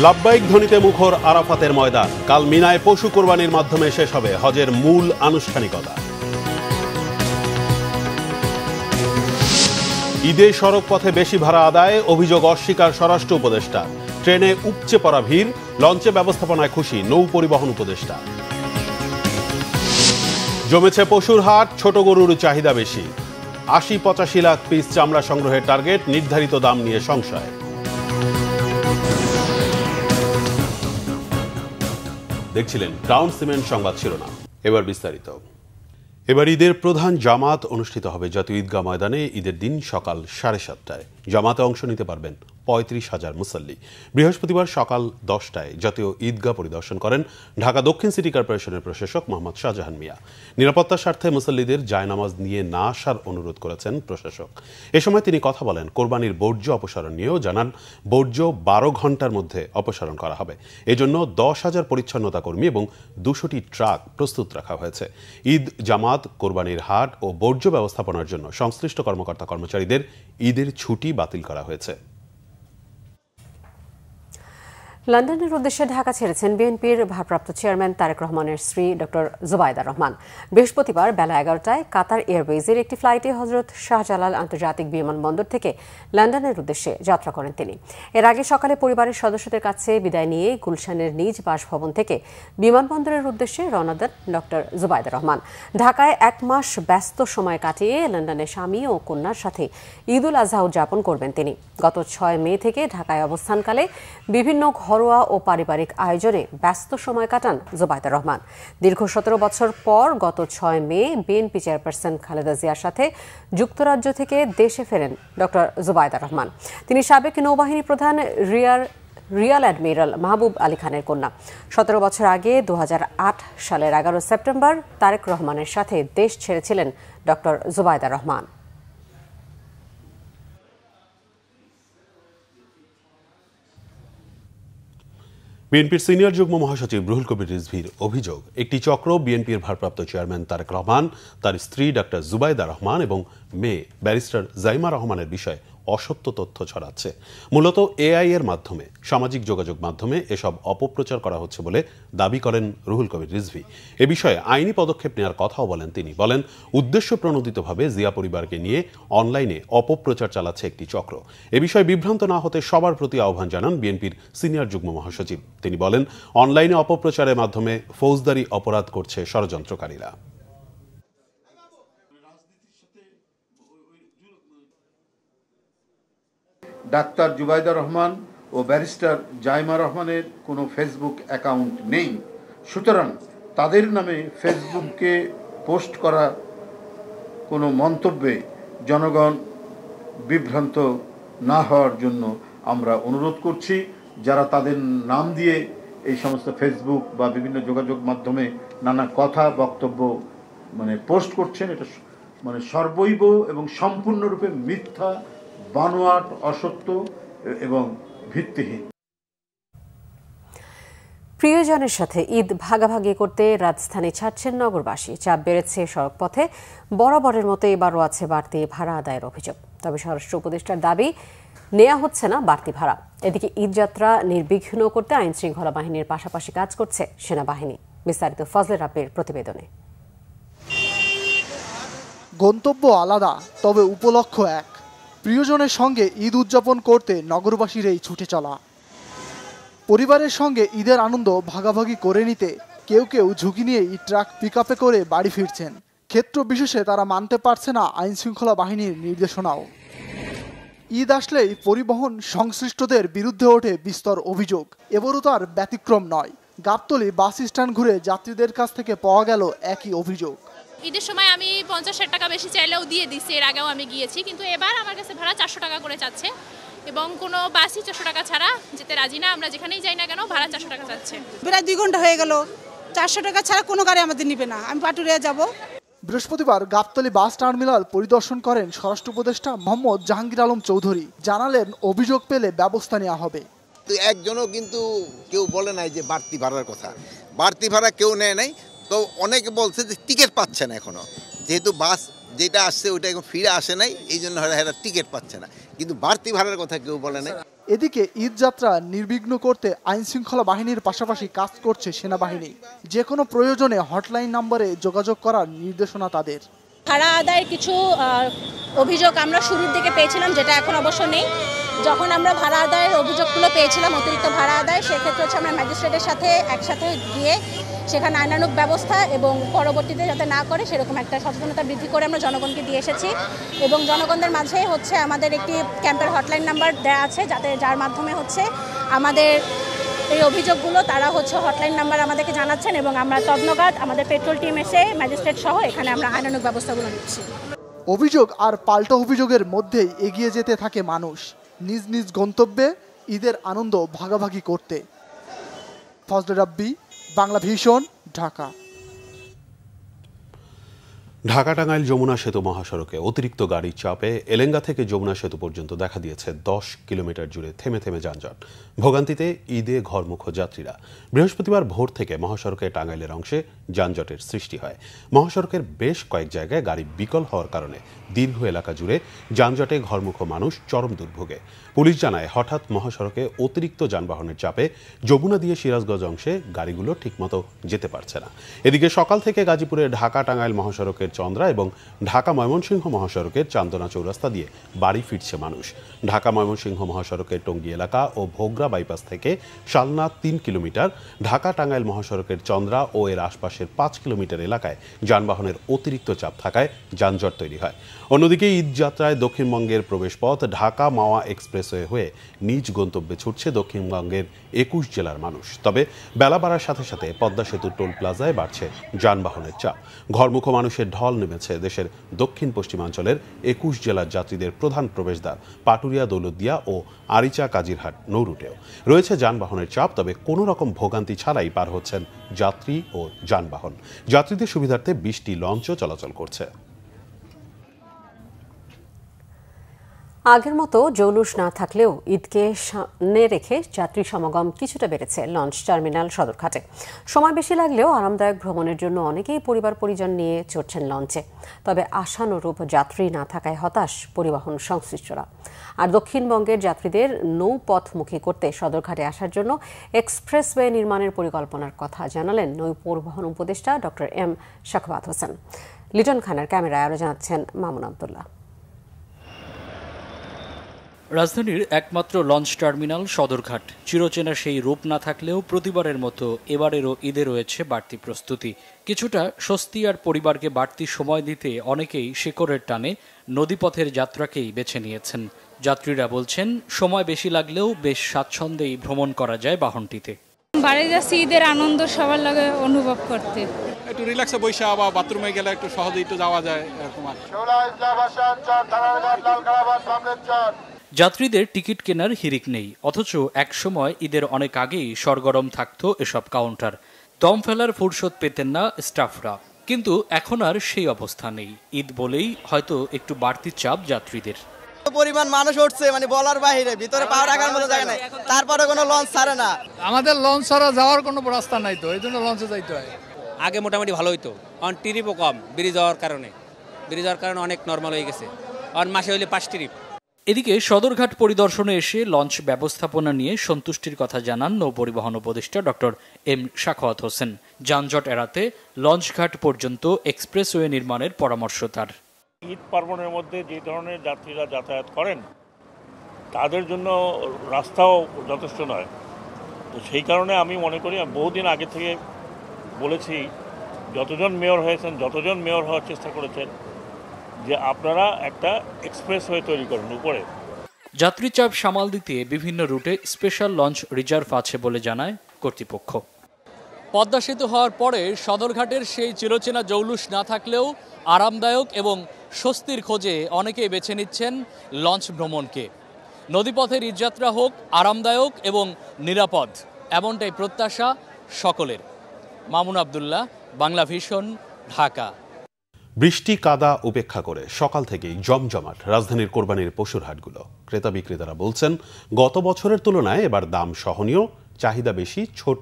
লাব্বাইক ধ্বনিতে মুখর আরাফাতের ময়দান। কাল মিনায় পশু কোরবানির মাধ্যমে শেষ হবে হজের মূল আনুষ্ঠানিকতা। ঈদে সড়ক পথে বেশি ভাড়া আদায়, অভিযোগ অস্বীকার স্বরাষ্ট্র উপদেষ্টা। ট্রেনে উপচে পড়া ভিড়, লঞ্চে ব্যবস্থাপনায় খুশি নৌ পরিবহন উপদেষ্টা। জমেছে পশুর হাট, ছোট গরুর চাহিদা বেশি। ৮০-৮৫ লাখ পিস চামড়া সংগ্রহের টার্গেট, নির্ধারিত দাম নিয়ে সংশয়। দেখছিলেন ক্রাউন সিমেন্ট সংবাদ শিরোনাম। এবার বিস্তারিত। এবার ঈদের প্রধান জামাত অনুষ্ঠিত হবে জাতীয় ঈদগাহ ময়দানে। ঈদের দিন সকাল 7:30টায় জামাতে অংশ নিতে পারবেন ৩৫,০০০ মুসল্লি। বৃহস্পতিবার সকাল 10টায় জাতীয় ঈদগাহ পরিদর্শন করেন ঢাকা দক্ষিণ সিটি কর্পোরেশনের প্রশাসক মোহাম্মদ শাহজাহান মিয়া। নিরাপত্তার স্বার্থে মুসল্লিদের জায়নামাজ নিয়ে না আসার অনুরোধ করেছেন প্রশাসক। এ সময় তিনি কথা বলেন কোরবানির বর্জ্য অপসারণ নিয়েও। জানান বর্জ্য ১২ ঘণ্টার মধ্যে অপসারণ করা হবে। এজন্য ১০,০০০ পরিচ্ছন্নতা কর্মী এবং ২০০টি ট্রাক প্রস্তুত রাখা হয়েছে। ঈদ জামাত, কোরবানির হাট ও বর্জ্য ব্যবস্থাপনার জন্য সংশ্লিষ্ট কর্মকর্তা কর্মচারীদের ঈদের ছুটি বাতিল করা হয়েছে। লন্ডনের উদ্দেশ্যে ঢাকা ছেড়েছেন বিএনপির ভারপ্রাপ্ত চেয়ারম্যান তারেক রহমানের স্ত্রী ডক্টর জুবাইদা রহমান। বৃহস্পতিবার বেলা 11টায় কাতার এয়ারওয়েজের একটি ফ্লাইটে হজরত শাহজালাল আন্তর্জাতিক বিমানবন্দর থেকে লন্ডনের উদ্দেশ্যে যাত্রা করেন তিনি। এর আগে সকালে পরিবারের সদস্যদের কাছে বিদায় নিয়ে গুলশানের নিজ বাসভবন থেকে বিমানবন্দরের উদ্দেশ্যে রওনা দেন ডক্টর জুবাইদা রহমান। ঢাকায় 1 মাস ব্যস্ত সময় কাটিয়ে লন্ডনে স্বামী ও কন্যার সাথে ঈদ উল আজহা উদযাপন করবেন তিনি। গত 6 মে থেকে ঢাকায় অবস্থানকালে বিভিন্ন ঘরোয়া ও পারিবারিক আয়োজনে ব্যস্ত সময় কাটান জুবাইদা রহমান। দীর্ঘ 17 বছর পর গত 6 মে বিএনপি চেয়ারপারসন খালেদা জিয়ার সাথে যুক্তরাজ্য থেকে দেশে ফেরেন ডক্টর জুবাইদা রহমান। তিনি সাবেক নৌবাহিনী প্রধান রিয়ার অ্যাডমিরাল মাহবুব আলী খানের কন্যা। 17 বছর আগে 2008 সালের 11 সেপ্টেম্বর তারেক রহমানের সাথে দেশ ছেড়েছিলেন ডক্টর জুবাইদা রহমান। বিএনপির সিনিয়র যুগ্ম মহাসচিব রুহুল কবির রিজভীর অভিযোগ, একটি চক্র বিএনপির ভারপ্রাপ্ত চেয়ারম্যান তারেক রহমান, তার স্ত্রী ডক্টর জুবাইদা রহমান এবং মেয়ে ব্যারিস্টার জাইমা রহমানের বিষয়ে অসত্য তথ্য ছড়াচ্ছে। মূলত এআই এর মাধ্যমে, সামাজিক যোগাযোগ মাধ্যমে এসব অপপ্রচার করা হচ্ছে বলে দাবি করেন রুহুল কবির রিজভী। এ বিষয়ে আইনি পদক্ষেপ নেওয়ার কথাও বলেন তিনি। বলেন, উদ্দেশ্য প্রণোদিতভাবে জিয়া পরিবারকে নিয়ে অনলাইনে অপপ্রচার চালাচ্ছে একটি চক্র। এ বিষয়ে বিভ্রান্ত না হতে সবার প্রতি আহ্বান জানান বিএনপির সিনিয়র যুগ্ম মহাসচিব। তিনি বলেন, অনলাইনে অপপ্রচারের মাধ্যমে ফৌজদারি অপরাধ করছে ষড়যন্ত্রকারীরা। ডাক্তার জুবাইদা রহমান ও ব্যারিস্টার জাইমা রহমানের কোনো ফেসবুক অ্যাকাউন্ট নেই। সুতরাং তাদের নামে ফেসবুকে পোস্ট করা কোনো মন্তব্যে জনগণ বিভ্রান্ত না হওয়ার জন্য আমরা অনুরোধ করছি। যারা তাদের নাম দিয়ে এই সমস্ত ফেসবুক বা বিভিন্ন যোগাযোগ মাধ্যমে নানা কথা বক্তব্য পোস্ট করছেন, এটা সর্বৈব এবং সম্পূর্ণরূপে মিথ্যা, বানোয়াট, অসত্য এবং ভিত্তিহীন। প্রিয়জনের সাথে ঈদ ভাগাভাগি করতে রাজধানী ছাড়ছেন নগরবাসী। চাপ বেড়েছে সড়কপথে। বরাবরের মতো এবারও আছে বাড়তি ভাড়া আদায়ের অভিযোগ। তবে স্বরাষ্ট্র উপদেষ্টার দাবি, নেওয়া হচ্ছে না বাড়তি ভাড়া। এদিকে ঈদযাত্রা নির্বিঘ্ন করতে আইন শৃঙ্খলা বাহিনীর পাশাপাশি কাজ করছে সেনাবাহিনী। বিস্তারিত ফজলে রাব্বির প্রতিবেদনে। গন্তব্য আলাদা, তবে উপলক্ষ এক। প্রিয়জনের সঙ্গে ঈদ উদযাপন করতে নগরবাসীর এই ছুটে চলা। পরিবারের সঙ্গে ঈদের আনন্দ ভাগাভাগি করে নিতে কেউ কেউ ঝুঁকি নিয়েই ট্রাক পিকআপে করে বাড়ি ফিরছেন। ক্ষেত্র বিশেষে তারা মানতে পারছে না আইন শৃঙ্খলা বাহিনীর নির্দেশনাও। ঈদ আসলেই পরিবহন সংশ্লিষ্টদের বিরুদ্ধে ওঠে বিস্তর অভিযোগ। এবারও তার ব্যতিক্রম নয়। গাবতলী বাস স্ট্যান্ড ঘুরে যাত্রীদের কাছ থেকে পাওয়া গেল একই অভিযোগ। ঈদের সময় আমি 50-60 টাকা বেশি চাইলেও দিয়ে দিচ্ছি, এর আগেও আমি গিয়েছি, কিন্তু এবার আমার কাছে ভাড়া 400 টাকা করে চাচ্ছে এবং কোনো বাসই 400 টাকা ছাড়া যেতে রাজি না। আমরা যেখানেই যাই না কেন ভাড়া 400 টাকা চাচ্ছে। প্রায় 2 ঘন্টা হয়ে গেল, 400 টাকা ছাড়া কোনো গাড়ি আমাদের নিবে না। আমি পাটুরিয়া যাব। বৃহস্পতিবার গাবতলী বাস টার্মিনাল পরিদর্শন করেন স্বরাষ্ট্র উপদেষ্টা মোহাম্মদ জাহাঙ্গীর আলম চৌধুরী। জানালেন, অভিযোগ পেলে ব্যবস্থা নেওয়া হবে। একজনও কিন্তু কেউ বলে নাই যে বাড়তি ভাড়ার কথা। বাড়তি ভাড়া কেউ নেয় নাই। তো অনেকে বলছে যে টিকিট পাচ্ছে না এখনো, যেহেতু বাস যেটা আসছে ওইটা এখন ফিরে আসে নাই, এই জন্য এরা টিকিট পাচ্ছে না, কিন্তু বাড়তি ভাড়ার কথা কেউ বলে নাই। এদিকে ঈদ যাত্রা নির্বিঘ্ন করতে আইনশৃঙ্খলা বাহিনীর পাশাপাশি কাজ করছে সেনাবাহিনী। যে কোনো প্রয়োজনে হটলাইন নম্বরে যোগাযোগ করার নির্দেশনা তাদের। ভাড়া আদায়ের কিছু অভিযোগ আমরা শুরুর দিকে পেয়েছিলাম, যেটা এখন অবশ্য নেই। যখন আমরা ভাড়া আদায়ের অভিযোগগুলো পেয়েছিলাম, অতিরিক্ত ভাড়া আদায়, সেক্ষেত্রে হচ্ছে আমরা ম্যাজিস্ট্রেটের সাথে একসাথে গিয়ে সেখানে আইনানুগ ব্যবস্থা এবং পরবর্তীতে যাতে না করে সেরকম একটা সচেতনতা বৃদ্ধি করে আমরা জনগণকে দিয়ে এসেছি। এবং জনগণদের মাঝে হচ্ছে আমাদের একটি ক্যাম্পের হটলাইন নাম্বার দেওয়া আছে, যার মাধ্যমে হচ্ছে আমাদের এই অভিযোগগুলো তারা হচ্ছে হটলাইন নাম্বার আমাদেরকে জানাচ্ছেন এবং আমরা তদনগাদ আমাদের পেট্রোল টিম এসে ম্যাজিস্ট্রেট সহ এখানে আমরা আইনানুগ ব্যবস্থাগুলো নিচ্ছি। অভিযোগ আর পাল্টা অভিযোগের মধ্যেই এগিয়ে যেতে থাকে মানুষ নিজ নিজ গন্তব্যে ঈদের আনন্দ ভাগাভাগি করতে। ফজলে রাব্বি, বাংলা ভিশন, ঢাকা। ঢাকা টাঙ্গাইল যমুনা সেতু মহাসড়কে অতিরিক্ত গাড়ির চাপে এলেঙ্গা থেকে যমুনা সেতু পর্যন্ত দেখা দিয়েছে 10 কিলোমিটার জুড়ে থেমে থেমে যানজট। ভোগান্তিতে ঈদে ঘরমুখ যাত্রীরা। বৃহস্পতিবার ভোর থেকে মহাসড়কে টাঙ্গাইলের অংশে যানজটের সৃষ্টি হয়। মহাসড়কের বেশ কয়েক জায়গায় গাড়ি বিকল হওয়ার কারণে দীর্ঘ এলাকা জুড়ে যানজটে ঘরমুখ মানুষ চরম দুর্ভোগে। পুলিশ জানায়, হঠাৎ মহাসড়কে অতিরিক্ত যানবাহনের চাপে যমুনা দিয়ে সিরাজগঞ্জ অংশে গাড়িগুলো ঠিকমতো যেতে পারছে না। এদিকে সকাল থেকে গাজীপুরে ঢাকা টাঙ্গাইল মহাসড়কের চন্দ্রা এবং ঢাকা ময়মনসিংহ মহাসড়কের চান্দনা চৌরাস্তা দিয়ে বাড়ি ফিরছে মানুষ। ঢাকা ময়মনসিংহ মহাসড়কের টঙ্গী এলাকা ও ভোগড়া বাইপাস থেকে শালনা 3 কিলোমিটার, ঢাকা টাঙ্গাইল মহাসড়কের চন্দ্রা ও এর আশপাশের 5 কিলোমিটার এলাকায় যানবাহনের অতিরিক্ত চাপ থাকায় যানজট তৈরি হয়। অন্যদিকে ঈদ যাত্রায় দক্ষিণবঙ্গের প্রবেশপথ ঢাকা মাওয়া এক্সপ্রেসওয়ে হয়ে নিজ গন্তব্যে ছুটছে দক্ষিণবঙ্গের 21 জেলার মানুষ। তবে বেলা বাড়ার সাথে সাথে পদ্মা সেতুর টোল প্লাজায় বাড়ছে যানবাহনের চাপ। ঘরমুখ মানুষের ঢল নেমেছে দেশের দক্ষিণ পশ্চিমাঞ্চলের 21 জেলার যাত্রীদের প্রধান প্রবেশদ্বার পাটুরিয়া, দৌলতদিয়া ও আরিচা কাজিরহাট নৌ রুটেও রয়েছে যানবাহনের চাপ। তবে কোনো রকম ভোগান্তি ছাড়াই পার হচ্ছেন যাত্রী ও যানবাহন। যাত্রীদের সুবিধার্থে 20টি লঞ্চও চলাচল করছে। আগের মতো জৌলুস না থাকলেও ঈদকে সামনে রেখে যাত্রী সমাগম কিছুটা বেড়েছে লঞ্চ টার্মিনাল সদরঘাটে। সময় বেশি লাগলেও আরামদায়ক ভ্রমণের জন্য অনেকেই পরিবার পরিজন নিয়ে চড়ছেন লঞ্চে। তবে আশানুরূপ যাত্রী না থাকায় হতাশ পরিবহন সংশ্লিষ্টরা। আর দক্ষিণবঙ্গের যাত্রীদের নৌপথমুখী করতে সদরঘাটে আসার জন্য এক্সপ্রেসওয়ে নির্মাণের পরিকল্পনার কথা জানালেন নৌ পরিবহন উপদেষ্টা ডক্টর এম শাকওয়াত হোসেন। লিটন খানের ক্যামেরায় আরও জানাচ্ছেন মামুন আবদুল্লাহ। রাজধানীর একমাত্র লঞ্চ টার্মিনাল সদরঘাট চিরচেনা সেই রূপ না থাকলেও প্রতিবারের মতো এবারেরও ঈদে রয়েছে বাড়তি প্রস্তুতি। কিছুটা স্বস্তি আর পরিবারকে বাড়তি সময় দিতে অনেকেই শেকড়ের টানে নদীপথের যাত্রাকেই বেছে নিয়েছেন। যাত্রীরা বলছেন, সময় বেশি লাগলেও বেশ স্বাচ্ছন্দ্যেই ভ্রমণ করা যায় বাহনটিতে। বাড়ি যাচ্ছি ঈদের আনন্দ সবার লাগে অনুভব করতে, একটু রিল্যাক্সে বসে বা বাথরুমে গেলে একটু সহজেই একটু যাওয়া যায় এরকম। যাত্রীদের টিকিট কেনার হিড়িক নেই, অথচ একসময় ঈদের অনেক আগেই সরগরম থাকত এসব কাউন্টার। দম ফেলার ফুরসত পেতেন না স্টাফরা, কিন্তু এখন আর সেই অবস্থা নেই। ঈদ বলেই হয়তো একটু বাড়তি চাপ যাত্রীদের। পরিমাণ মানুষ উঠছে মানে বলার বাইরে, ভিতরে পা রাখার মতো জায়গা নাই, তারপরে কোনো লঞ্চ ছাড়ে না। আমাদের লঞ্চ ছাড়া যাওয়ার কোনো রাস্তা নাই, তো এই জন্য লঞ্চে যাইতে হয়। আগে মোটামুটি ভালো হইতো, কারণ ট্রিপও কম, ব্রিজ হওয়ার কারণে অনেক নর্মাল হয়ে গেছে। আর মাসে হইলে 5 ট্রিপ। এদিকে সদরঘাট পরিদর্শনে এসে লঞ্চ ব্যবস্থাপনা নিয়ে সন্তুষ্টির কথা জানান নৌ পরিবহন উপদেষ্টা ডক্টর এম শাকওয়াত হোসেন। যানজট এড়াতে লঞ্চঘাট পর্যন্ত এক্সপ্রেসওয়ে নির্মাণের পরামর্শ তার। ঈদ পার্বণের মধ্যে যে ধরনের যাত্রীরা যাতায়াত করেন তাদের জন্য রাস্তাও যথেষ্ট নয়। তো সেই কারণে আমি মনে করি, বহুদিন আগে থেকে বলেছি, যতজন মেয়র হয়েছেন, যতজন মেয়র হওয়ার চেষ্টা করেছেন, যে আপনারা একটা এক্সপ্রেসওয়ে তৈরি করেন উপরে। যাত্রী চাপ সামাল দিতে বিভিন্ন রুটে স্পেশাল লঞ্চ রিজার্ভ আছে বলে জানায় কর্তৃপক্ষ। পদ্মা সেতু হওয়ার পরে সদরঘাটের সেই চিরচেনা জৌলুস না থাকলেও আরামদায়ক এবং স্বস্তির খোঁজে অনেকেই বেছে নিচ্ছেন লঞ্চ ভ্রমণকে। নদীপথের ঈদযাত্রা হোক আরামদায়ক এবং নিরাপদ, এমনটাই প্রত্যাশা সকলের। মামুন আবদুল্লাহ, বাংলা ভিশন, ঢাকা। বৃষ্টি কাদা উপেক্ষা করে সকাল থেকেই জমজমাট রাজধানীর কোরবানির পশুর হাটগুলো। ক্রেতা বিক্রেতারা বলছেন, গত বছরের তুলনায় এবার দাম সহনীয়, চাহিদা বেশি ছোট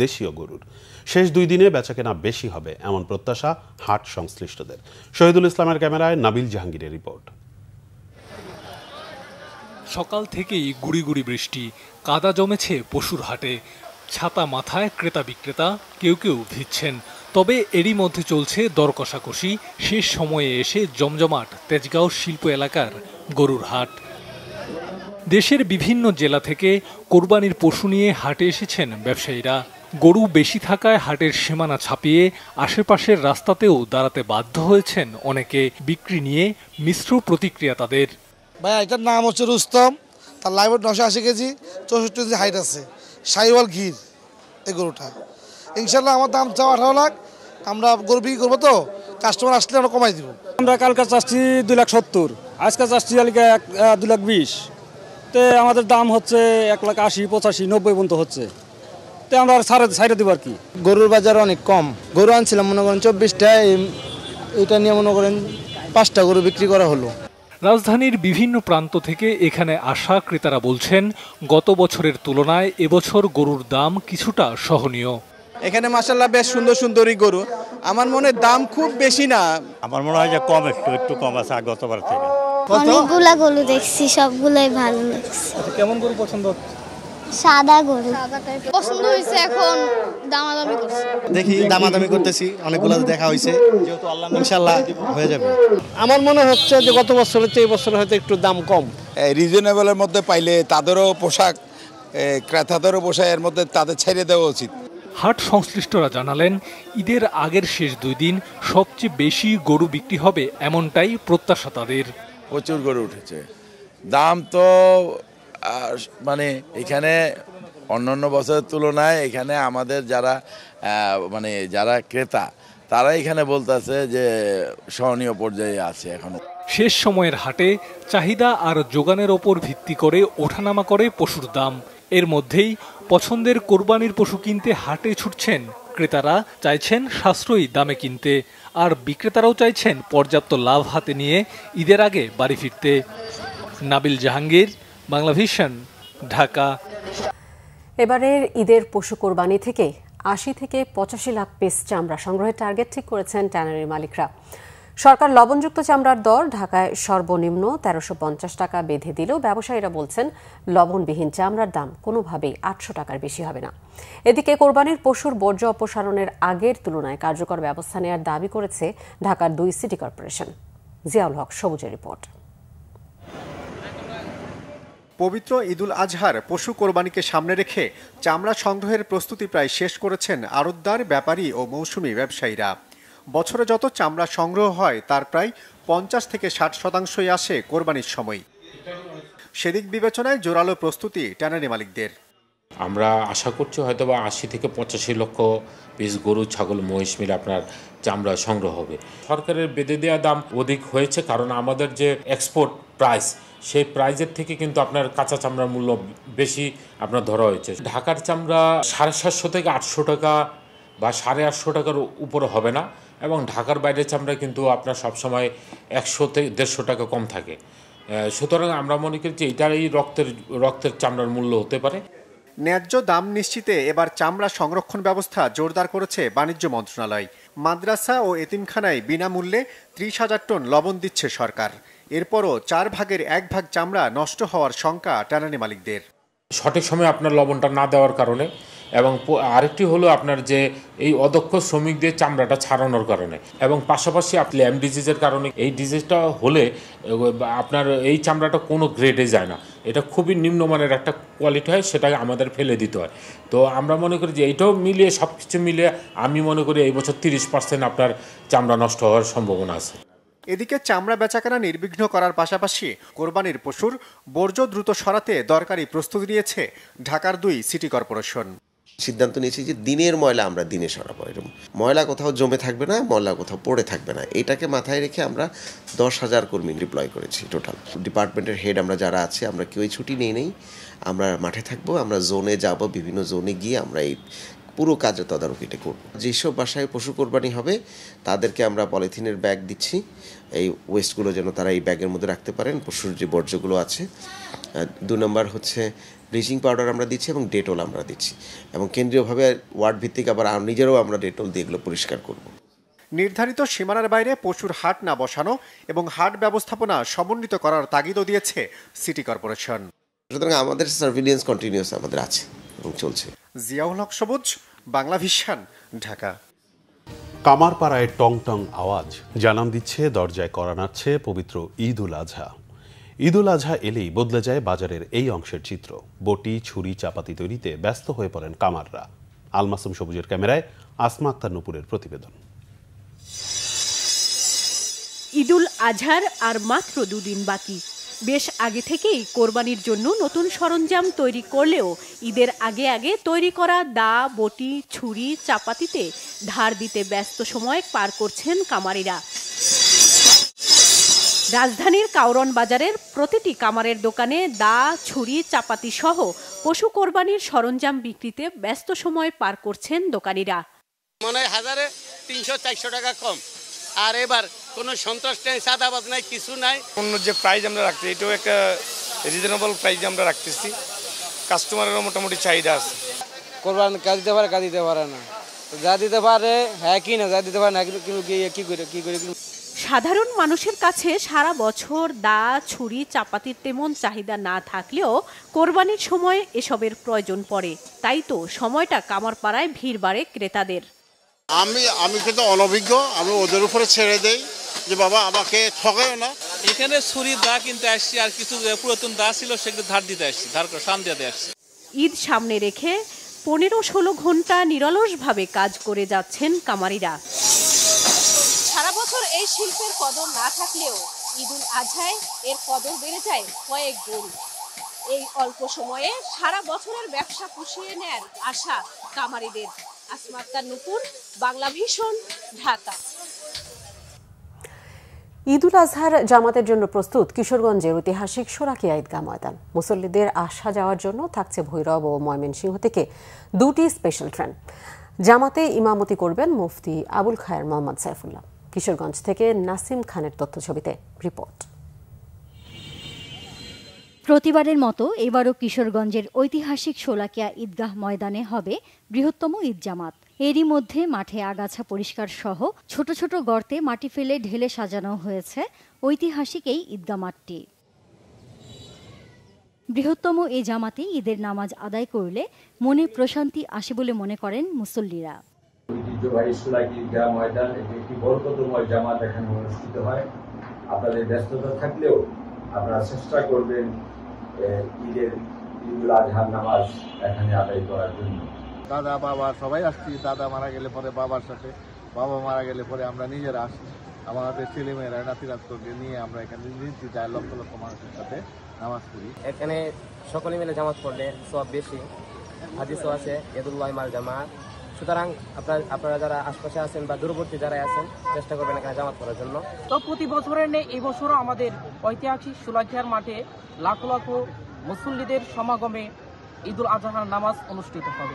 দেশীয় গরুর। শেষ 2 দিনে বেচাকেনা বেশি হবে এমন প্রত্যাশা হাট সংশ্লিষ্টদের। শহীদুল ইসলামের ক্যামেরায় নাবিল জাহাঙ্গীরের রিপোর্ট। সকাল থেকেই গুড়ি গুড়ি বৃষ্টি, কাদা জমেছে পশুর হাটে। ছাতা মাথায় ক্রেতা বিক্রেতা কেউ কেউ ভিজছেন। তবে এরই মধ্যে চলছে দর কষাকষি। শেষ সময়ে এসে জমজমাট তেজগাঁও শিল্প এলাকার গরুর হাট। দেশের বিভিন্ন জেলা থেকে কোরবানির পশু নিয়ে হাটে এসেছেন ব্যবসায়ীরা। গরু বেশি থাকায় হাটের সীমানা ছাপিয়ে আশেপাশের রাস্তাতেও দাঁড়াতে বাধ্য হয়েছেন অনেকে। বিক্রি নিয়ে মিশ্র প্রতিক্রিয়া তাদের। ভাই এটার নাম হচ্ছে রুস্তম, তার লাইভ 980 কেজি, 64 কেজি হাইট আছে, সাইওয়াল ঘির এই গরুটা। ইনশাল্লাহ আমার দাম চাও 18 লাখ। আমরা গরু বিক্রি করবো, তো কাস্টমার আসলে আমরা কমাই দিব। আমরা কালকে চাচ্ছি 2,70,000, আজকে চাচ্ছি 2,20,000। তো আমাদের দাম হচ্ছে 1,80,000, 85,000, 90 পর্যন্ত হচ্ছে। তো আমরা ছাড়ে দিব আর কি। গরুর বাজার অনেক কম। গরু আনছিলাম মনে করেন 24টা, এটা নিয়ে মনে করেন 5টা গরু বিক্রি করা হলো। রাজধানীর বিভিন্ন প্রান্ত থেকে এখানে আসা ক্রেতারা বলছেন, গত বছরের তুলনায় এবছর গরুর দাম কিছুটা সহনীয়। এখানে মাশাআল্লাহ বেশ সুন্দর সুন্দরই গরু। আমার মনে দাম খুব বেশি না, আমার মনে হয় যে কম, একটু কম আছে গতবার থেকে। অনেকগুলা গরু দেখছি, সবগুলাই ভালো লাগছে। কেমন গরু পছন্দ? সাদা গরু পছন্দ হয়েছে, এখন দামাদামি করছি। দেখি দামাদামি করতেছি, অনেকগুলো দেখা হয়েছে, ইনশাআল্লাহ হয়ে যাবে। আমার মনে হচ্ছে যে গত বছরের চেয়ে এই বছর হয়তো একটু দাম কম। রিজনেবলের মধ্যে পাইলে তাদেরও পোশাক, ক্রেতাদেরও পোশাক এর মধ্যে তাদের ছেড়ে দেওয়া উচিত। হাট সংশ্লিষ্টরা জানালেন, ঈদের আগের শেষ 2 দিন সবচেয়ে বেশি গরু বিক্রি হবে এমনটাই প্রত্যাশা তাদের। প্রচুর গরু উঠেছে, দাম তো মানে এখানে অন্যান্য বছরের তুলনায় এখানে আমাদের যারা ক্রেতা তারা এখানে বলতেছে যে সহনীয় পর্যায়ে আছে এখনো। শেষ সময়ের হাটে চাহিদা আর যোগানের ওপর ভিত্তি করে ওঠানামা করে পশুর দাম। এর মধ্যেই পছন্দের কোরবানির পশু কিনতে হাটে ছুটছেন ক্রেতারা, চাইছেন সাশ্রয়ী দামে কিনতে, আর বিক্রেতারাও চাইছেন পর্যাপ্ত লাভ হাতে নিয়ে ঈদের আগে বাড়ি ফিরতে। নাবিল জাহাঙ্গীর, বাংলাভিশন, ঢাকা। এবারের ঈদের পশু কোরবানি থেকে 80 থেকে 85 লাখ পিস চামড়া সংগ্রহের টার্গেট ঠিক করেছেন ট্যানারির মালিকরা। সরকার লবণযুক্ত চামড়ার দর ঢাকায় সর্বনিম্ন 1350 টাকা বেঁধে দিলেও ব্যবসায়ীরা বলছেন লবণবিহীন চামড়ার দাম কোনোভাবেই 800 টাকার বেশি হবে না। এদিকে কোরবানির পশুর বর্জ্য অপসারণের আগের তুলনায় কার্যকর ব্যবস্থা নেওয়ার দাবি করেছে ঢাকার 2 সিটি কর্পোরেশন। জিয়াউল হক সবুজের রিপোর্ট। পবিত্র ঈদুল আজহার পশু কোরবানিকে সামনে রেখে চামড়া সংগ্রহের প্রস্তুতি প্রায় শেষ করেছেন আড়তদার, ব্যাপারী ও মৌসুমি ব্যবসায়ীরা। বছরে যত চামড়া সংগ্রহ হয় তার প্রায় 50 থেকে 60% আসে কোরবানির সময়। সেদিক বিবেচনায় জোরালো প্রস্তুতি ট্যানারি মালিকদের। আমরা আশা করছি হয়তো বা 80 থেকে 85 লক্ষ পিস গরু, ছাগল, মহিষ মিলে আপনার চামড়া সংগ্রহ হবে। সরকারের বেঁধে দেওয়া দাম অধিক হয়েছে, কারণ আমাদের যে এক্সপোর্ট প্রাইস, সেই প্রাইজের থেকে কিন্তু আপনার কাঁচা চামড়ার মূল্য বেশি আপনার ধরা হয়েছে। ঢাকার চামড়া 750 থেকে 800 টাকা বা 850 টাকার উপরে হবে না, এবং ঢাকার বাইরের চামড়া কিন্তু আপনার সবসময় 100 থেকে 150 টাকা কম থাকে। সুতরাং আমরা মনে করি যে এটাই রক্তের চামড়ার মূল্য হতে পারে। ন্যায্য দাম নিশ্চিতে এবার চামড়া সংরক্ষণ ব্যবস্থা জোরদার করেছে বাণিজ্য মন্ত্রণালয়। মাদ্রাসা ও এতিমখানায় বিনামূল্যে 30,000 টন লবণ দিচ্ছে সরকার। এরপরও 4 ভাগের 1 ভাগ চামড়া নষ্ট হওয়ার শঙ্কা ট্যানারি মালিকদের। সঠিক সময়ে আপনার লবণটা না দেওয়ার কারণে, এবং আরেকটি হলো আপনার যে এই অদক্ষ শ্রমিকদের চামড়াটা ছাড়ানোর কারণে, এবং পাশাপাশি আপনি ল্যাম ডিজিজের কারণে। এই ডিজিজটা হলে আপনার এই চামড়াটা কোনো গ্রেডে যায় না, এটা খুবই নিম্নমানের একটা কোয়ালিটি হয়, সেটাকে আমাদের ফেলে দিতে হয়। তো আমরা মনে করি যে এইটাও মিলিয়ে, সব কিছু মিলিয়ে আমি মনে করি এই বছর 30% আপনার চামড়া নষ্ট হওয়ার সম্ভাবনা আছে। এদিকে চামড়া বেচাকেনা নির্বিঘ্ন করার পাশাপাশি কোরবানির পশুর বর্জ্য দ্রুত সরাতে দরকারি প্রস্তুতি নিয়েছে ঢাকার 2 সিটি কর্পোরেশন। সিদ্ধান্ত নিয়েছি যে দিনের ময়লা আমরা দিনে সরাবো। এরকম ময়লা কোথাও জমে থাকবে না, ময়লা কোথাও পড়ে থাকবে না, এটাকে মাথায় রেখে আমরা 10,000 কর্মী ডিপ্লয় করেছি। টোটাল ডিপার্টমেন্টের হেড আমরা যারা আছে, আমরা কেউই ছুটি নেই, আমরা মাঠে থাকবো, আমরা জোনে যাব, বিভিন্ন জোনে গিয়ে আমরা এই পুরো কাজের তদারকিটা করব। যেসব বাসায় পশু কোরবানি হবে তাদেরকে আমরা পলিথিনের ব্যাগ দিচ্ছি, এই ওয়েস্টগুলো যেন তারা এই ব্যাগের মধ্যে রাখতে পারেন, পশুর যে বর্জ্যগুলো আছে। 2 নম্বর হচ্ছে ব্লিচিং পাউডার আমরা দিচ্ছি এবং ডেটল আমরা দিচ্ছি, এবং কেন্দ্রীয়ভাবে ওয়ার্ড ভিত্তিক আবার নিজেরাও আমরা ডেটল দিয়ে এগুলো পরিষ্কার করব। নির্ধারিত সীমানার বাইরে পশুর হাট না বসানো এবং হাট ব্যবস্থাপনা সমন্বিত করার তাগিদও দিয়েছে সিটি কর্পোরেশন। সুতরাং আমাদের সার্ভিলিয়েন্স কন্টিনিউয়াস আমাদের আছে এবং চলছে। জিয়াউল হক সবুজ, বাংলা ভিশন, ঢাকা। কামারপাড়ায় টং টং আওয়াজ জানান দিচ্ছে দরজায় কড়া নাড়ছে পবিত্র ঈদ উল আজহা। ঈদ উল আজহা এলেই বদলে যায় বাজারের এই অংশের চিত্র। বটি, ছুরি, চাপাতি তৈরিতে ব্যস্ত হয়ে পড়েন কামাররা। আল মাসুম সবুজের ক্যামেরায় আসমা আক্তার নূপুরের প্রতিবেদন। ঈদুল আজহার আর মাত্র 2 দিন বাকি। বেশ আগে থেকেই কোরবানির জন্য নতুন সরঞ্জাম তৈরি করলেও ঈদের আগে আগে তৈরি করা দা, বটি, ছুরি, চাপাতিতে ধার দিতে ব্যস্ত সময় পার করছেন কামারিরা। রাজধানীর কাউরন বাজারের প্রতিটি কামারের দোকানে দা, ছুরি, চাপাতি সহ পশু কোরবানির সরঞ্জাম বিক্রিতে ব্যস্ত সময় পার করছেন দোকানিরা। মনে হয় 300-400 টাকা কম। আর এবার কোনো সন্ত্রাস নাই, সাদাবাজ নাই, কিছু নাই। অন্য যে প্রাইস আমরা রাখছি এটাও একটা রিজনেবল প্রাইস আমরা রাখতেছি। কাস্টমারেরও মোটামুটি চাহিদা আছে। কোরবান কাজ দিতে পারে, কাজ দিতে পারে না, যা দিতে পারে হ্যাঁ কি না, যা দিতে পারে না কি করে। সাধারণ মানুষের কাছে সারা বছর দা, ছুরি, চাপাতির তেমন চাহিদা না থাকলেও কোরবানির সময় এসবের প্রয়োজন পড়ে। তাই তো সময়টা কামারপাড়ায় ভিড় বাড়ে ক্রেতাদের। আমি কিন্তু অনভিজ্ঞ, আমি ওদের উপরে ছেড়ে দেই যে বাবা আমাকে ঠকায় না। এখানে ছুরি দা কিনতে আসছি, আর কিছু পুরাতন দা ছিল সেগুলো ধার দিতে আসছি, ধার করে সান দিতে আসছি। ঈদ সামনে রেখে 15-16 ঘন্টা নিরলসভাবে কাজ করে যাচ্ছেন কামারিরা। সারা বছর এই শিল্পের কদর না থাকলেও ঈদুল আজহায় এর কদর বেড়ে যায় কয়েক গুণ। এই অল্প সময়ে সারা বছরের ব্যবসা পুষিয়ে নেয়ার আশা কামারিদের। আসমা আক্তার নূপুর, বাংলা ভিশন, ঢাকা। ঈদ উল আজহার জামাতের জন্য প্রস্তুত কিশোরগঞ্জের ঐতিহাসিক শোলাকিয়া ঈদগাহ ময়দান। মুসল্লিদের আসা যাওয়ার জন্য থাকছে ভৈরব ও ময়মনসিংহ থেকে 2টি স্পেশাল ট্রেন। জামাতে ইমামতি করবেন মুফতি আবুল খায়ের মোহাম্মদ সাইফুল্লাহ। কিশোরগঞ্জ থেকে নাসিম খানের তথ্যছবিতে রিপোর্ট। প্রতিবারের মতো এবারও কিশোরগঞ্জের ঐতিহাসিক শোলাকিয়া ঈদগাহ ময়দানে হবে বৃহত্তম ঈদ জামাত। এরই মধ্যে মাঠে আগাছা পরিষ্কার সহ ছোট ছোট গর্তে মাটি ফেলে ঢেলে সাজানো হয়েছে ঐতিহাসিক এই ঈদগাহ মাঠটি। বৃহত্তম এই জামাতে ঈদের নামাজ আদায় করলে মনে প্রশান্তি আসে বলে মনে করেন মুসল্লিরা। ঐতিহ্যবাহী শোলাকিয়া ঈদগাহ ময়দান এটি একটি বরকতময় জামাত এখানে অনুষ্ঠিত হয়। আপনাদের ব্যস্ততা থাকলেও আপনারা চেষ্টা করবেন ঈদ উল আজহার নামাজ এখানে আদায় করার জন্য। দাদা বাবা সবাই আসছি। দাদা মারা গেলে পরে বাবার সাথে, বাবা মারা গেলে পরে আমরা নিজেরা আসছি। আমাদের ছেলেমেয়েরা নাতি-নাতনিকে নিয়ে আমরা এখানে নির্দিষ্ট যায় লক্ষ লক্ষ মানুষের সাথে নামাজ পড়ি। এখানে সকলে মিলে জামাত পড়লে সব বেশি। হাদিসও আছে ইয়াদুল্লাহি মাল জামাত। সুতরাং আপনারা যারা আশপাশে আছেন বা দূরবর্তী যারা আছেন চেষ্টা করবেন এখানে জামাত করার জন্য। তো প্রতি বছরের নেই এই বছরও আমাদের ঐতিহাসিক শোলাকিয়ার মাঠে লাখো লাখো মুসল্লিদের সমাগমে ঈদুল আজহার নামাজ অনুষ্ঠিত হবে।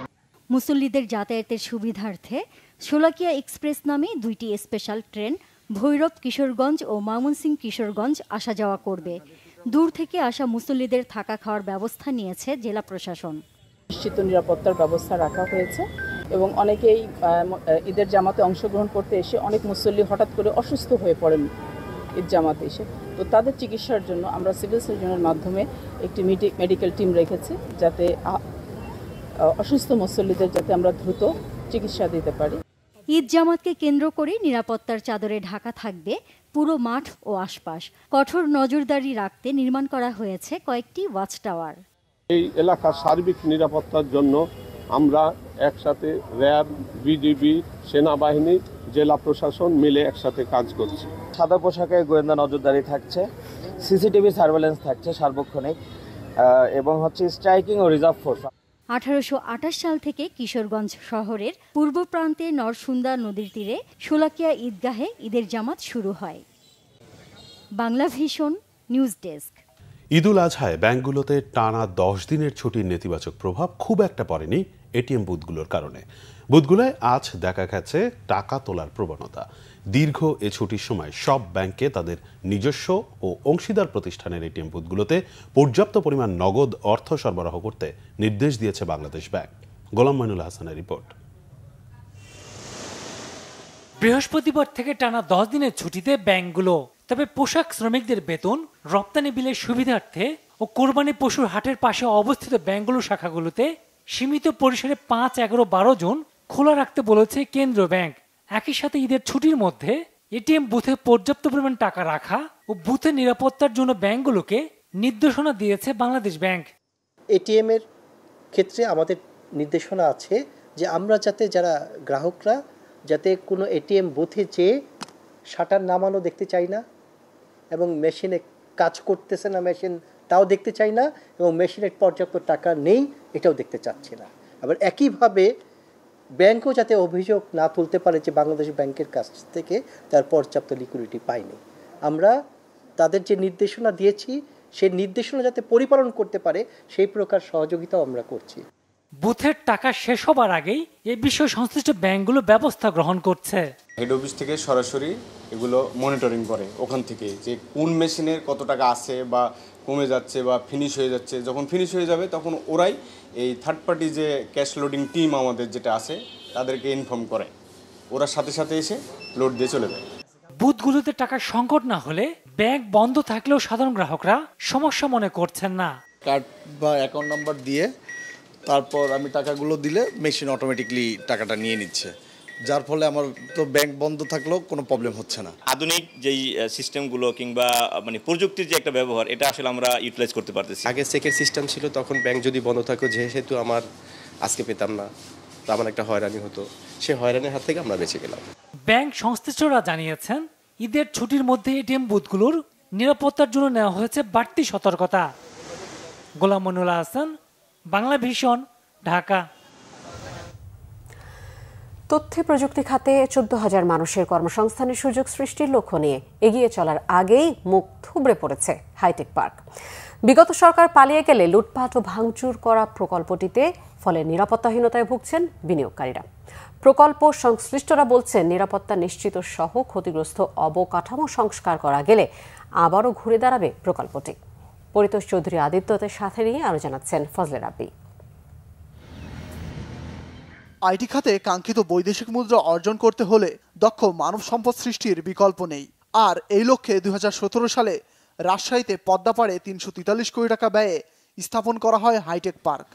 মুসল্লিদের যাতায়াতের সুবিধার্থে শোলাকিয়া এক্সপ্রেস নামে 2টি স্পেশাল ট্রেন ভৈরব কিশোরগঞ্জ ও ময়মনসিংহ কিশোরগঞ্জ আসা যাওয়া করবে। দূর থেকে আসা মুসল্লিদের থাকা খাওয়ার ব্যবস্থা নিয়েছে জেলা প্রশাসন। নিশ্চিত নিরাপত্তার ব্যবস্থা রাখা হয়েছে এবং অনেকেই ঈদের জামাতে অংশগ্রহণ করতে এসে অনেক মুসল্লি হঠাৎ করে অসুস্থ হয়ে পড়েন ঈদ জামাতে এসে। তো তাদের চিকিৎসার জন্য আমরা সিভিল সার্জনের মাধ্যমে একটি মেডিকেল টিম রেখেছি, যাতে অসুস্থ মুসল্লিদের যাতে আমরা দ্রুত চিকিৎসা দিতে পারি। ঈদ জামাতকে কেন্দ্র করে নিরাপত্তার চাদরে ঢাকা থাকবে পুরো মাঠ ও আশপাশ। কঠোর নজরদারি রাখতে নির্মাণ করা হয়েছে কয়েকটি ওয়াচ টাওয়ার। এই এলাকার সার্বিক নিরাপত্তার জন্য আমরা একসাথে র্যাব, বিজিবি, সেনাবাহিনী, জেলা প্রশাসন মিলে একসাথে কাজ করছি। সাদা পোশাকে গোয়েন্দা নজরদারি থাকছে, সিসিটিভি সার্ভেলেন্স থাকছে সার্বক্ষণিক, এবং স্ট্রাইকিং ও রিজার্ভ ফোর্স। 1828 সাল থেকে কিশোরগঞ্জ শহরের পূর্ব প্রান্তে নরসুন্দা নদীর তীরে শোলাকিয়া ঈদগাহে ঈদের জামাত শুরু হয়। Bangla vision, news desk. Eid ul আজহায় ব্যাংকগুলোতে টানা 10 দিনের ছুটির নেতিবাচক প্রভাব খুব একটা পড়েনি এটিএম বুথগুলোর কারণে। বুথগুলোয় আজ দেখা গেছে টাকা তোলার প্রবণতা। দীর্ঘ এ ছুটির সময় সব ব্যাংকে তাদের নিজস্ব ও অংশীদার প্রতিষ্ঠানের এটিএম বুথগুলোতে পর্যাপ্ত পরিমাণ নগদ অর্থ সরবরাহ করতে নির্দেশ দিয়েছে বাংলাদেশ ব্যাংক। গোলাম মইনুল হাসানের রিপোর্ট। বৃহস্পতিবার থেকে টানা 10 দিনের ছুটিতে ব্যাংকগুলো। তবে পোশাক শ্রমিকদের বেতন, রপ্তানি বিলের সুবিধার্থে ও কোরবানি পশুর হাটের পাশে অবস্থিত ব্যাংকগুলোর শাখাগুলোতে সীমিত পরিসরে 5, 11, 12 জুন খোলা রাখতে বলেছে কেন্দ্রীয় ব্যাংক। একই সাথে ঈদের ছুটির মধ্যে এটিএম বুথে পর্যাপ্ত পরিমাণ টাকা রাখা ও বুথের নিরাপত্তার জন্য ব্যাংকগুলোকে নির্দেশনা দিয়েছে বাংলাদেশ ব্যাংক। এটিএম এর ক্ষেত্রে আমাদের নির্দেশনা আছে যে আমরা যারা গ্রাহকরা যাতে কোনো এটিএম বুথে যেয়ে শাটার নামানো দেখতে চাই না, এবং মেশিনে কাজ করতেছে না মেশিন তাও দেখতে চাই না, এবং মেশিনের পর্যাপ্ত টাকা নেই এটাও দেখতে চাচ্ছি না। আবার একইভাবে ব্যাংকও যাতে অভিযোগ না তুলতে পারে যে বাংলাদেশ ব্যাংকের কাছ থেকে তার পর্যাপ্ত লিকুইডিটি পায়নি। আমরা তাদের যে নির্দেশনা দিয়েছি সেই নির্দেশনা যাতে পরিপালন করতে পারে সেই প্রকার সহযোগিতাও আমরা করছি। বুথের টাকা শেষ হবার আগেই এই বিষয়ে সংশ্লিষ্ট ব্যাংকগুলো ব্যবস্থা গ্রহণ করছে। হেড অফিস থেকে সরাসরি এগুলো মনিটরিং করে, ওখান থেকে যে কোন মেশিনের কত টাকা আছে বা কমে যাচ্ছে বা ফিনিশ হয়ে যাচ্ছে। যখন ফিনিশ হয়ে যাবে তখন ওরাই এই থার্ড পার্টি যে ক্যাশ লোডিং টিম আমাদের যেটা আছে তাদেরকে ইনফর্ম করে, ওরা সাথে সাথে এসে লোড দিয়ে চলে যায়। বুথগুলোতে টাকার সংকট না হলে ব্যাংক বন্ধ থাকলেও সাধারণ গ্রাহকরা সমস্যা মনে করছেন না। কার্ড বা অ্যাকাউন্ট নাম্বার দিয়ে তারপর আমি টাকাগুলো দিলে মেশিন অটোমেটিকলি টাকাটা নিয়ে নিচ্ছে, যার ফলে আমার তো ব্যাংক বন্ধ থাকলেও কোনো প্রবলেম হচ্ছে না। আধুনিক যেই সিস্টেমগুলো কিংবা মানে প্রযুক্তির যে একটা ব্যবহার, এটা আসলে আমরা ইউটিলাইজ করতে পারতেছি। আগে চেকের সিস্টেম ছিল, তখন ব্যাংক যদি বন্ধ থাকতো যেহেতু আমার আজকে পেতাম না, তো আমার একটা হয়রানি হতো, সেই হয়রানির হাত থেকে আমরা বেঁচে গেলাম। ব্যাংক সংশ্লিষ্টরা জানিয়েছেন ঈদের ছুটির মধ্যে এটিএম বুথগুলোর নিরাপত্তার জন্য নেওয়া হয়েছে বাড়তি সতর্কতা। গোলাম মনিরুল হাসান, বাংলা ভিশন, ঢাকা। তথ্য প্রযুক্তি খাতে 14,000 মানুষের কর্মসংস্থানের সুযোগ সৃষ্টির লক্ষ্য নিয়ে এগিয়ে চলার আগেই মুখ থুবড়ে পড়েছে হাইটেক পার্ক। বিগত সরকার পালিয়ে গেলে লুটপাট ও ভাঙচুর করা প্রকল্পটিতে ফলে নিরাপত্তাহীনতায় ভুগছেন বিনিয়োগকারীরা। প্রকল্প সংশ্লিষ্টরা বলছেন নিরাপত্তা নিশ্চিত সহ ক্ষতিগ্রস্ত অবকাঠামো সংস্কার করা গেলে আবারও ঘুরে দাঁড়াবে প্রকল্পটি। পরিতোষ চৌধুরী আদিত্যদের সাথে নিয়ে আরো জানাচ্ছেন ফজলে রাব্বি। আইটি খাতে কাঙ্ক্ষিত বৈদেশিক মুদ্রা অর্জন করতে হলে দক্ষ মানব সম্পদ সৃষ্টির বিকল্প নেই। আর এই লক্ষ্যে 2017 সালে রাজশাহীতে পদ্মাপাড়ে 343 কোটি টাকা ব্যয়ে স্থাপন করা হয় হাইটেক পার্ক।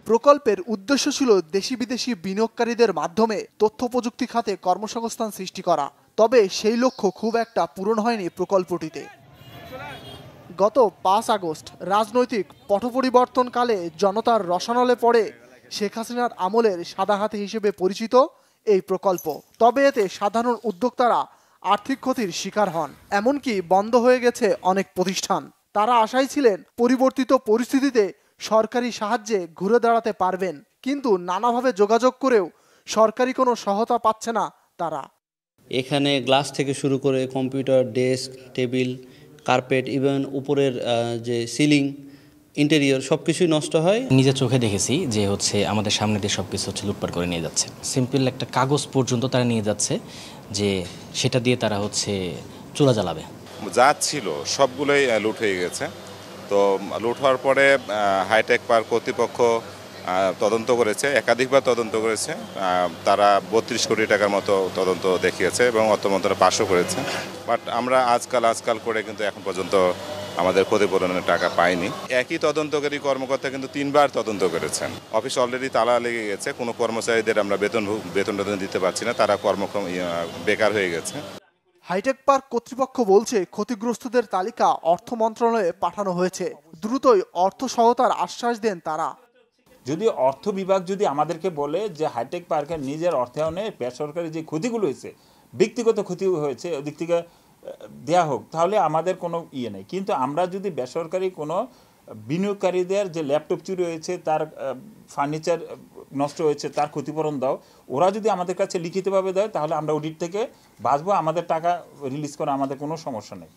প্রকল্পের উদ্দেশ্য ছিল দেশি বিদেশি বিনিয়োগকারীদের মাধ্যমে তথ্য প্রযুক্তি খাতে কর্মসংস্থান সৃষ্টি করা। তবে সেই লক্ষ্য খুব একটা পূরণ হয়নি প্রকল্পটিতে। গত 5 আগস্ট রাজনৈতিক পট পরিবর্তনকালে জনতার রসানলে পড়ে শেখ হাসিনার আমলের সাদা হাতে হিসেবে পরিচিত এই প্রকল্প। তবে এতে সাধারণ উদ্যোক্তারা আর্থিক ক্ষতির শিকার হন, এমনকি বন্ধ হয়ে গেছে অনেক প্রতিষ্ঠান। তারা আশায় ছিলেন পরিবর্তিত পরিস্থিতিতে সরকারি সাহায্যে ঘুরে দাঁড়াতে পারবেন, কিন্তু নানাভাবে যোগাযোগ করেও সরকারি কোনো সহায়তা পাচ্ছে না তারা। এখানে গ্লাস থেকে শুরু করে computer, desk, table, carpet, even উপরের যে সিলিং, ইন্টেরিয়র সবকিছুই নষ্ট হয়। নিজের চোখে দেখেছি যে হচ্ছে আমাদের সামনে দিয়ে সবকিছু হচ্ছে লুটপাট করে নিয়ে যাচ্ছে। সিম্পল একটা কাগজ পর্যন্ত তারা নিয়ে যাচ্ছে যে সেটা দিয়ে তারা হচ্ছে চুলা জ্বালাবে। যা ছিল সবগুলোই লুট হয়ে গেছে। তো লুট হওয়ার পরে হাইটেক পার্ক কর্তৃপক্ষ তদন্ত করেছে, একাধিকবার তদন্ত করেছে। তারা 32 কোটি টাকার মতো তদন্ত দেখিয়েছে এবং অর্থ মন্ত্রণালয় পাশও করেছে। বাট আমরা আজকাল করে কিন্তু এখন পর্যন্ত আমাদের ক্ষতিপূরণের টাকা পাইনি। একই তদন্তকারী কর্মকর্তা কিন্তু 3বার তদন্ত করেছেন। অফিস অলরেডি তালা লেগে গেছে, কোনো কর্মচারীদের আমরা বেতন দিতে পারছি না, তারা কর্মক্ষম বেকার হয়ে গেছে। হাইটেক পার্ক কর্তৃপক্ষ বলছে ক্ষতিগ্রস্তদের তালিকা অর্থ মন্ত্রণালয়ে পাঠানো হয়েছে, দ্রুতই অর্থ সহায়তার আশ্বাস দেন তারা। যদি অর্থ বিভাগ যদি আমাদেরকে বলে যে হাইটেক পার্কের নিজের অর্থায়নে বেসরকারি যে ক্ষতিগুলো হয়েছে, ব্যক্তিগত ক্ষতি হয়েছে, ওদিক থেকে দেয়া হোক, তাহলে আমাদের কোনো নেই। কিন্তু আমরা যদি বেসরকারি কোনো বিনিয়োগকারীদের যে ল্যাপটপ চুরি হয়েছে, তার ফার্নিচার নষ্ট হয়েছে, তার ক্ষতিপূরণ দাও, ওরা যদি আমাদের কাছে লিখিতভাবে দেয় তাহলে আমরা অডিট থেকে বাঁচবো, আমাদের টাকা রিলিজ করা আমাদের কোনো সমস্যা নেই।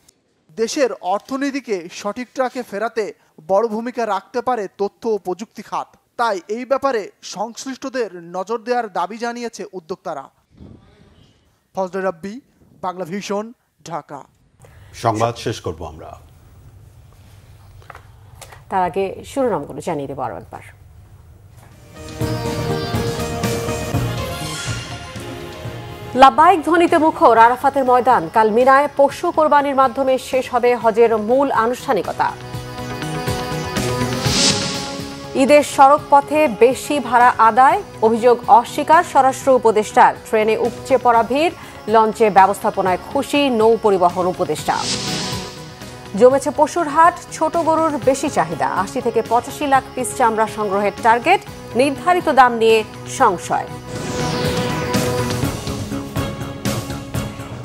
দেশের অর্থনীতিকে সঠিক ট্র্যাকে ফেরাতে বড় ভূমিকা রাখতে পারে তথ্য ও প্রযুক্তি খাত। তাই এই ব্যাপারে সংশ্লিষ্টদের নজর দেওয়ার দাবি জানিয়েছে উদ্যোক্তারা। ফজলে রাব্বি, বাংলা ভিশন, ঢাকা। সংবাদ শেষ করব আমরা, তার আগে শিরোনামগুলো জানিয়ে দেব আরো একবার। লাব্বাইক ধ্বনিতে মুখর আরাফাতের ময়দান। কাল মিনায় পশু কোরবানির মাধ্যমে শেষ হবে হজের মূল আনুষ্ঠানিকতা। ঈদের সড়ক পথে বেশি ভাড়া আদায়, অভিযোগ অস্বীকার স্বরাষ্ট্র উপদেষ্টার। ট্রেনে উপচে পড়া ভিড়, লঞ্চে ব্যবস্থাপনায় খুশি নৌ পরিবহন উপদেষ্টা। জমেছে পশুর হাট, ছোট গরুর বেশি চাহিদা। ৮০ থেকে ৮৫ লাখ পিস চামড়া সংগ্রহের টার্গেট, নির্ধারিত দাম নিয়ে সংশয়।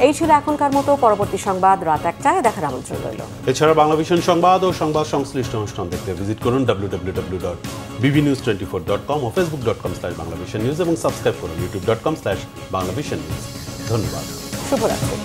এই ছিল এখনকার মতো। পরবর্তী সংবাদ রাত ১টায় দেখার আমন্ত্রণ রইল। এছাড়া বাংলাভিশন সংবাদ ও সংবাদ সংশ্লিষ্ট অনুষ্ঠান দেখতে ভিজিট করুন www.bbnews24.com ও facebook.com/banglavishnnews এবং সাবস্ক্রাইব করুন youtube.com/banglavishnnews। ধন্যবাদ। শুভরাত্রি।